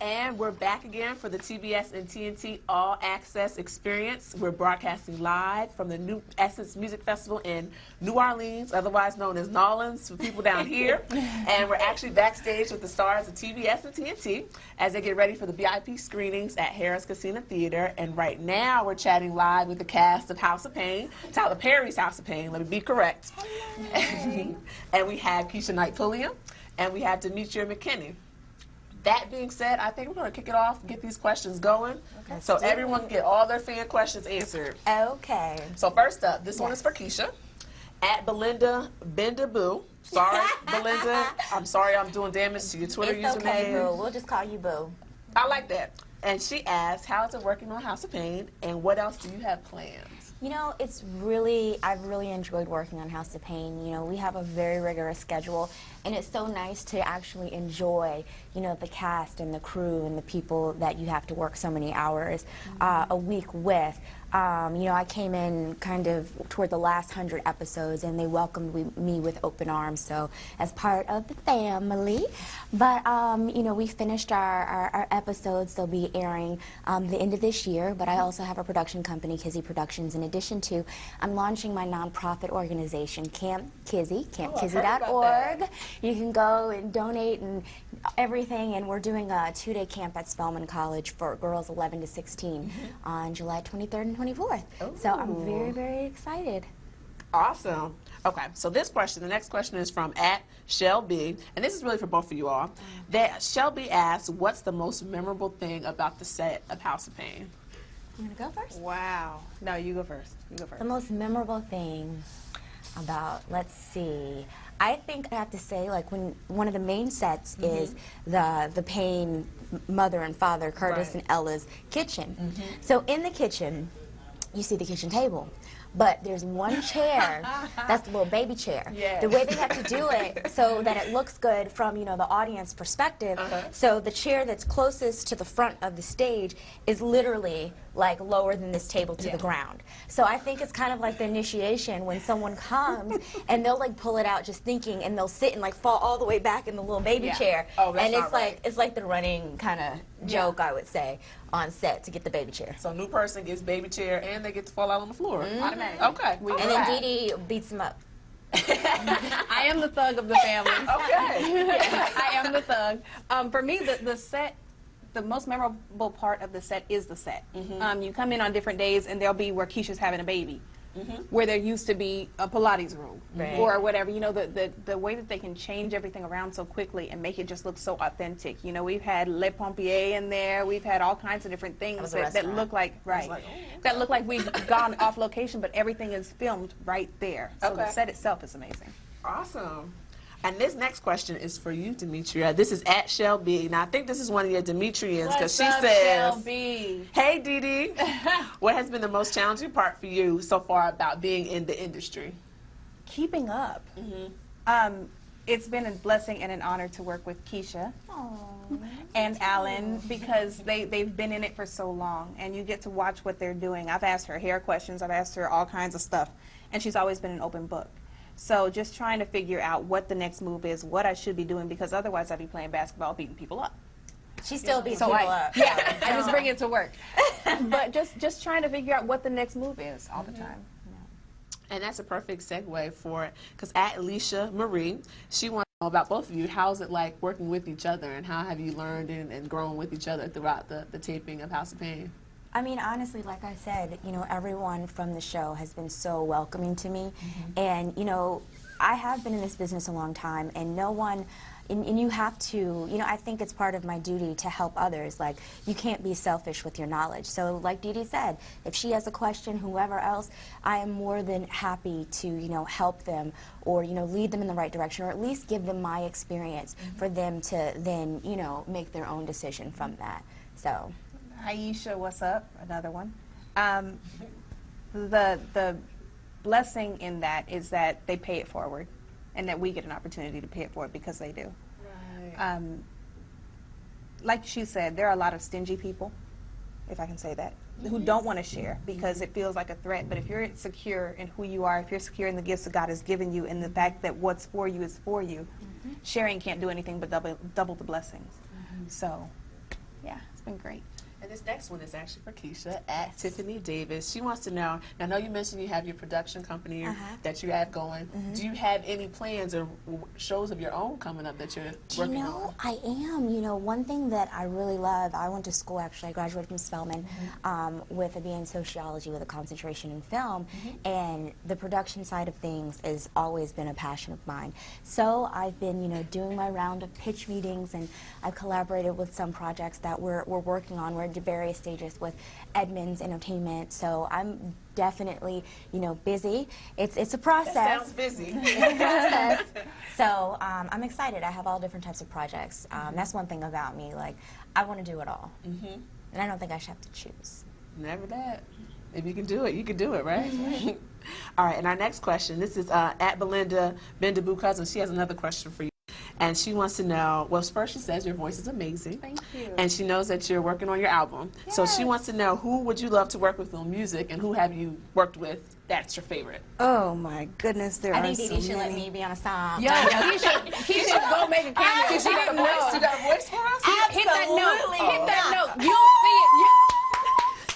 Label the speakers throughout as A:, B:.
A: And we're back again for the TBS and TNT All Access Experience. We're broadcasting live from the New Essence Music Festival in New Orleans, otherwise known as Nolans for people down here. And we're actually backstage with the stars of TBS and TNT as they get ready for the VIP screenings at Harrah's Casino Theater. And right now we're chatting live with the cast of House of Payne, Tyler Perry's House of Payne, let me be correct. And we have Keshia Knight Pulliam, and we have Demetria McKinney. That being said, I think we're going to kick it off and get these questions going so everyone can get all their fan questions answered.
B: Okay.
A: So first up, this one is for Keshia. At Belinda Bendaboo. Sorry, Belinda. I'm sorry I'm doing damage to your Twitter username.
B: It's okay, Boo. We'll just call you Boo.
A: I like that. And she asked, how is it working on House of Payne, and what else do you have planned?
B: You know, I've really enjoyed working on House of Payne. You know, we have a very rigorous schedule, and it's so nice to actually enjoy, you know, the cast and the crew and the people that you have to work so many hours a week with. You know, I came in kind of toward the last 100 episodes, and they welcomed me with open arms, so as part of the family. But, you know, we finished our episodes. They'll be airing the end of this year, but I also have a production company, Kizzy Productions, in addition to I'm launching my nonprofit organization, Camp Kizzy, campkizzy.org. You can go and donate and everything, and we're doing a 2-day camp at Spelman College for girls 11 to 16 on July 23rd and 24th. Ooh. So I'm very, very excited.
A: Awesome. Okay, so the next question is from @Shelby, and this is really for both of you all. That Shelby asks, what's the most memorable thing about the set of House of Payne?
B: You want to go first?
C: Wow. No, you go first. You go first.
B: The most memorable thing about, let's see, I think I have to say, like, when one of the main sets is the Payne mother and father, Curtis and Ella's kitchen. So in the kitchen, you see the kitchen table. But there's one chair, that's the little baby chair. Yeah. The way they have to do it so that it looks good from, you know, the audience perspective, so the chair that's closest to the front of the stage is literally like lower than this table to the ground. So I think it's kind of like the initiation when someone comes and they'll like pull it out just thinking, and they'll sit and like fall all the way back in the little baby chair.
A: Oh, that's
B: and it's
A: right.
B: it's like the running kind of joke, I would say, on set to get the baby chair.
A: So new person gets baby chair and they get to fall out on the floor. Okay.
B: And then Dee Dee beats him up.
C: I am the thug of the family. I am the thug. For me, the set, the most memorable part of the set is the set. You come in on different days, and there'll be where Keshia's having a baby, where there used to be a Pilates room or whatever. You know, the way that they can change everything around so quickly and make it just look so authentic. You know, we've had Le Pompier in there. We've had all kinds of different things that look like that look like we've gone off location, but everything is filmed right there. So the set itself is amazing.
A: Awesome. And this next question is for you, Demetria. This is @Shelby. Now, I think this is one of your Demetrians, because she says,
C: Shelby?
A: Hey, Dee Dee. What has been the most challenging part for you so far about being in the industry?
C: Keeping up. It's been a blessing and an honor to work with Keshia and Alan, because they've been in it for so long, and you get to watch what they're doing. I've asked her hair questions. I've asked her all kinds of stuff, and she's always been an open book. So just trying to figure out what the next move is, what I should be doing, because otherwise I'd be playing basketball, beating people up.
B: She still beats people up.
C: Yeah, I just bring it to work. But just trying to figure out what the next move is all the time.
A: And that's a perfect segue for it, because Iesha Marie, she wants to know about both of you. How's it like working with each other, and how have you learned and grown with each other throughout the taping of House of Payne?
B: I mean, honestly, like I said, you know, everyone from the show has been so welcoming to me. And, you know, I have been in this business a long time, and no one, and you have to, you know, I think it's part of my duty to help others. Like, you can't be selfish with your knowledge. So, like Dee Dee said, if she has a question, whoever else, I am more than happy to, you know, help them, or, you know, lead them in the right direction, or at least give them my experience for them to then, you know, make their own decision from that. So.
C: Iesha, what's up? Another one. The blessing in that is that they pay it forward, and that we get an opportunity to pay it forward because they do. Right. Like she said, there are a lot of stingy people, if I can say that, who don't want to share because it feels like a threat. But if you're secure in who you are, if you're secure in the gifts that God has given you, and the fact that what's for you is for you, sharing can't do anything but double the blessings. So Yeah, it's been great.
A: And this next one is actually for Keisha at Tiffany Davis. She wants to know, I know you mentioned you have your production company that you have going. Do you have any plans or shows of your own coming up that you're working on?
B: I am. You know, one thing that I really love, I went to school actually, I graduated from Spelman with a BA in sociology with a concentration in film, and the production side of things has always been a passion of mine. So I've been, you know, doing my round of pitch meetings, and I've collaborated with some projects that we're working on. We're at various stages with Edmonds Entertainment, so I'm definitely, you know, busy. It's a process.
A: That sounds busy.
B: It's a process. So I'm excited. I have all different types of projects. That's one thing about me. Like, I want to do it all, and I don't think I should have to choose.
A: Never that. If you can do it, you can do it, right? All right, and our next question. This is at Belinda Bendaboo Cousin. She has another question for you. And she wants to know, well, first she says your voice is amazing.
C: Thank you.
A: And she knows that you're working on your album. Yes. So she wants to know, who would you love to work with on music, and who have you worked with that's your favorite?
D: Oh my goodness, there
B: I
D: are
B: think
D: so
B: Didi should let
D: many.
B: me be on a song.
C: Yo, he should go make a cameo.
A: She got a voice? You got a voice for us?
C: Hit that note.
B: Absolutely.
C: Hit that note. You'll see it.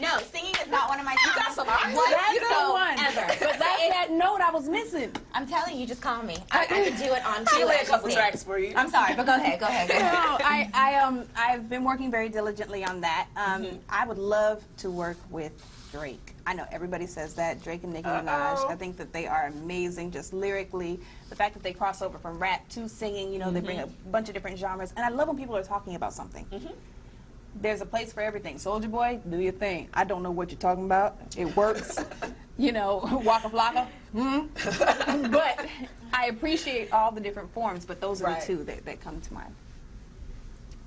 B: No, singing is not one of my things.
A: You got some art?
B: Whatsoever.
C: But that's that note I was missing.
B: I'm telling you, just call me. I can do it on
A: I'll
B: cue.
A: play a couple tracks for you.
B: I'm sorry, but go ahead.
C: No, I've been working very diligently on that. I would love to work with Drake. I know everybody says that, Drake and Nicki Minaj. I think that they are amazing, just lyrically. The fact that they cross over from rap to singing, you know, they bring a bunch of different genres. And I love when people are talking about something. There's a place for everything. Soulja Boy, do your thing. I don't know what you're talking about. It works. You know, Waka Flocka. But I appreciate all the different forms, but those are the two that come to mind.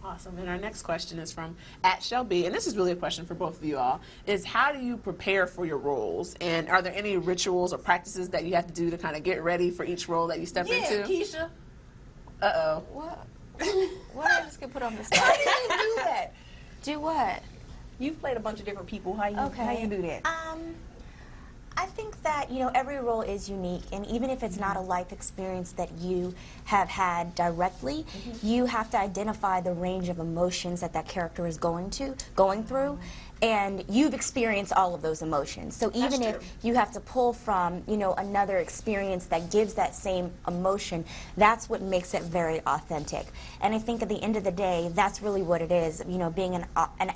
A: Awesome. And our next question is from at Shelby, and this is really a question for both of you all, is how do you prepare for your roles? And are there any rituals or practices that you have to do to kind of get ready for each role that you step into?
C: Keisha.
A: Uh-oh.
C: What? Why did I just get put on the spot?
A: How do you do that?
B: Do what?
C: You've played a bunch of different people. How you do that?
B: I think that, you know, every role is unique, and even if it's not a life experience that you have had directly, you have to identify the range of emotions that that character is going through, and you've experienced all of those emotions. So even if you have to pull from, you know, another experience that gives that same emotion, that's what makes it very authentic. And I think at the end of the day, that's really what it is. You know, being an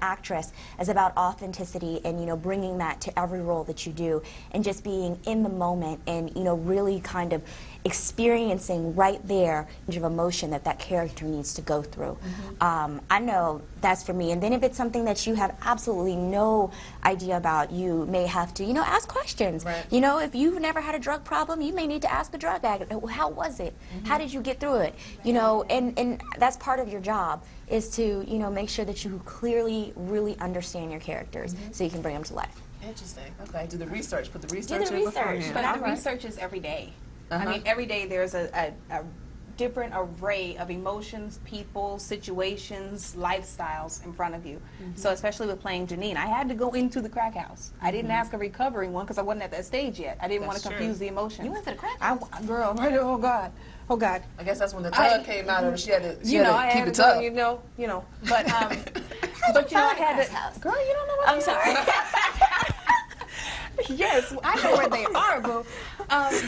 B: actress is about authenticity and, you know, bringing that to every role that you do, and just being in the moment and, you know, really kind of experiencing right there the range of emotion that that character needs to go through. I know that's for me. And then if it's something that you have absolutely no idea about, you may have to, you know, ask questions. You know, if you've never had a drug problem, you may need to ask a drug addict, how was it? How did you get through it? You know, and that's part of your job, is to, you know, make sure that you clearly really understand your characters so you can bring them to life.
A: Interesting. Okay. Do the research. Put the research
B: Do the
A: in
B: research.
A: beforehand.
C: But the research is every day. I mean, every day there's a different array of emotions, people, situations, lifestyles in front of you. So especially with playing Janine, I had to go into the crack house. I didn't ask a recovering one because I wasn't at that stage yet. I didn't want to confuse the emotions.
B: You went to the crack house?
C: Girl, right? Oh God. Oh God.
A: I guess that's when the tug came out of it. She had to,
C: I
A: keep
C: had
A: it
C: to
A: tough.
C: go, you know. But but you know, I had to. Girl, you don't know what
B: I'm sorry.
C: Yes, I know where they are, boo.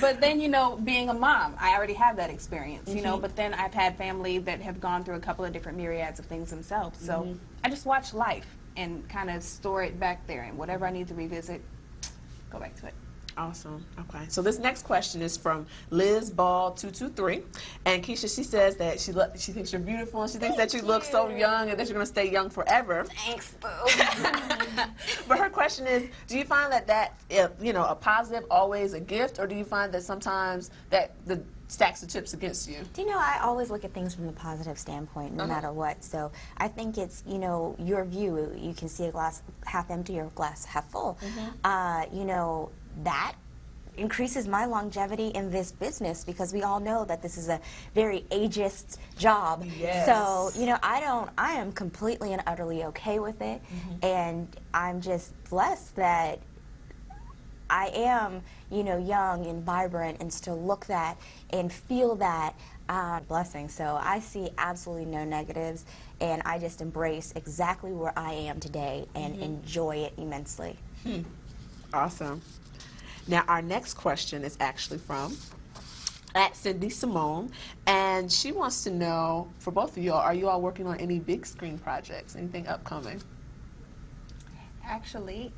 C: But then, you know, being a mom, I already have that experience, you know, but then I've had family that have gone through a couple of different myriads of things themselves. So I just watch life and kind of store it back there, and whatever I need to revisit, go back to it.
A: Awesome. Okay. So this next question is from Liz Ball 223, and Keisha, she says that she thinks you're beautiful, and she thinks that you look so young and that you're going to stay young forever.
B: Thanks, boo.
A: But her question is, do you find that you know, a positive always a gift, or do you find that sometimes that the stacks the chips against you?
B: Do you know, I always look at things from the positive standpoint, no matter what. So I think it's, you know, your view. You can see a glass half empty or a glass half full. You know, that increases my longevity in this business, because we all know that this is a very ageist job. So, you know, I am completely and utterly okay with it, and I'm just blessed that I am, you know, young and vibrant and still look that and feel that blessing. So I see absolutely no negatives, and I just embrace exactly where I am today and enjoy it immensely.
A: Awesome. Now, our next question is actually from @Cindy Simone, and she wants to know, for both of y'all, are you all working on any big screen projects, anything upcoming?
C: Actually,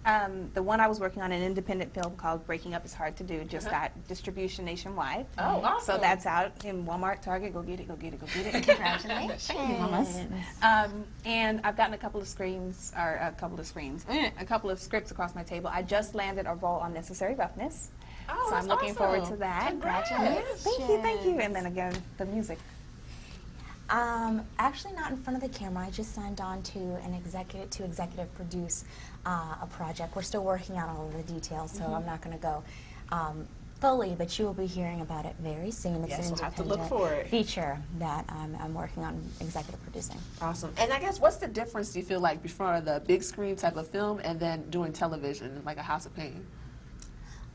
C: the one I was working on, an independent film called Breaking Up Is Hard to Do, just got distribution nationwide.
A: Oh, awesome.
C: So that's out in Walmart, Target. Go get it, go get it, go get it.
B: Congratulations.
C: Thank you, mamas. And I've gotten a couple of scripts across my table. I just landed a role on Necessary Roughness.
A: Oh,
C: so I'm looking forward to that.
A: Congratulations.
C: Thank you. And then again, the music.
B: Actually not in front of the camera. I just signed on to executive produce a project. We're still working out all of the details, so I'm not going to go fully, but you will be hearing about it very soon. It's
A: Yes,
B: an
A: we'll have to
B: independent
A: look for it.
B: feature that I'm working on executive producing.
A: Awesome. And I guess, what's the difference, do you feel like, before the big screen type of film and then doing television, like a House of Payne?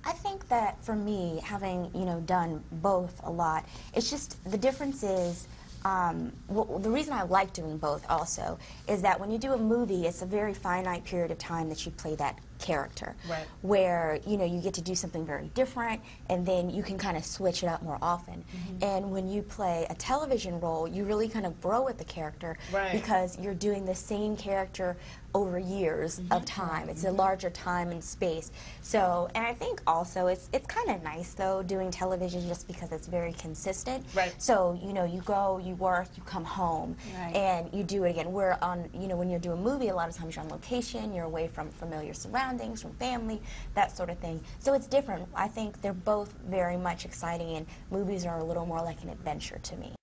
B: I think that for me, having, you know, done both a lot, it's just the difference is, well, the reason I like doing both also is that when you do a movie, it's a very finite period of time that you play that character.
A: Right.
B: Where, you know, you get to do something very different, and then you can kind of switch it up more often. And when you play a television role, you really kind of grow with the character,
A: Right.
B: because you're doing the same character over years of time. It's a larger time and space. So, and I think also it's kind of nice though doing television, just because it's very consistent.
A: Right.
B: So, you know, you go, you work, you come home,
C: Right.
B: and you do it again. We're on, you know, when you're doing a movie, a lot of times you're on location, you're away from familiar surroundings, from family, that sort of thing. So it's different. I think they're both very much exciting, and movies are a little more like an adventure to me.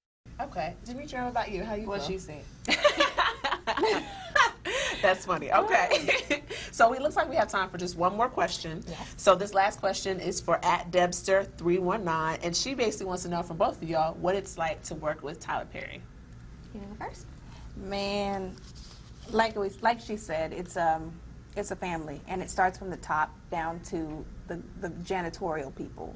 A: Okay. Demetria, what about you? How you
C: What
A: feel?
C: she said.
A: That's funny. Okay. So it looks like we have time for just one more question.
B: Yes.
A: So this last question is for @Debster319, and she basically wants to know from both of y'all what it's like to work with Tyler Perry.
B: You go first.
C: Man, like she said, it's a family, and it starts from the top down to the janitorial people.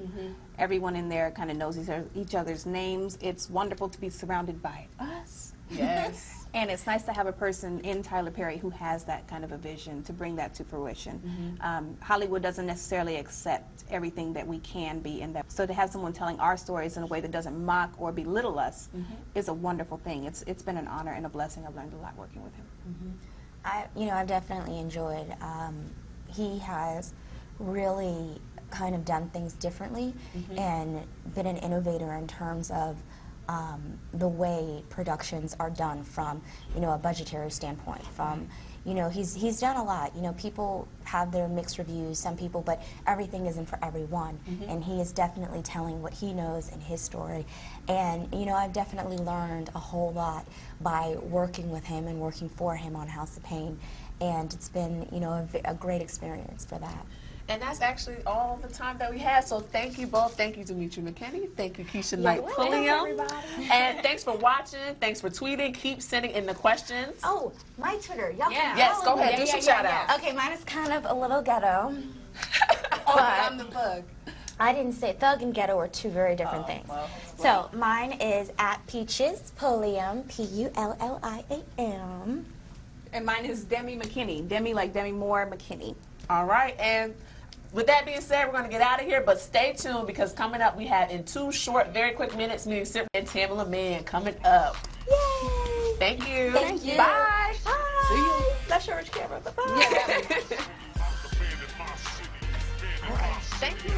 C: Everyone in there kind of knows each other's names. It's wonderful to be surrounded by us.
A: Yes.
C: And it's nice to have a person in Tyler Perry who has that kind of a vision to bring that to fruition. Hollywood doesn't necessarily accept everything that we can be in that. So to have someone telling our stories in a way that doesn't mock or belittle us is a wonderful thing. It's been an honor and a blessing. I've learned a lot working with him.
B: I've definitely enjoyed. He has really kind of done things differently and been an innovator in terms of the way productions are done from, you know, a budgetary standpoint. From, you know, he's done a lot. You know, people have their mixed reviews, some people, but everything isn't for everyone. And he is definitely telling what he knows in his story. And, you know, I've definitely learned a whole lot by working with him and working for him on House of Payne. And it's been, you know, a great experience for that.
A: And that's actually all the time that we have. So thank you both. Thank you, Demetria McKinney. Thank you, Yesha Knight Pulliam. And thanks for watching. Thanks for tweeting. Keep sending in the questions.
B: Oh, my Twitter. Y'all can
A: Yes,
B: follow
A: go ahead.
B: me.
A: Do some shout outs.
B: Okay, mine is kind of a little ghetto.
C: I'm the bug.
B: I didn't say thug and ghetto are two very different things.
A: well,
B: So mine is @Peaches Pulliam, Pulliam.
C: And mine is Demi McKinney. Demi like Demi Moore McKinney.
A: All right. And with that being said, we're going to get out of here, but stay tuned, because coming up we have, in 2 short, very quick minutes, me and Tamala Mann coming up.
B: Yay!
A: Thank you.
B: Thank you.
A: Bye.
B: Bye.
A: See you.
B: That's your camera. Bye-bye.
A: All right. Thank you.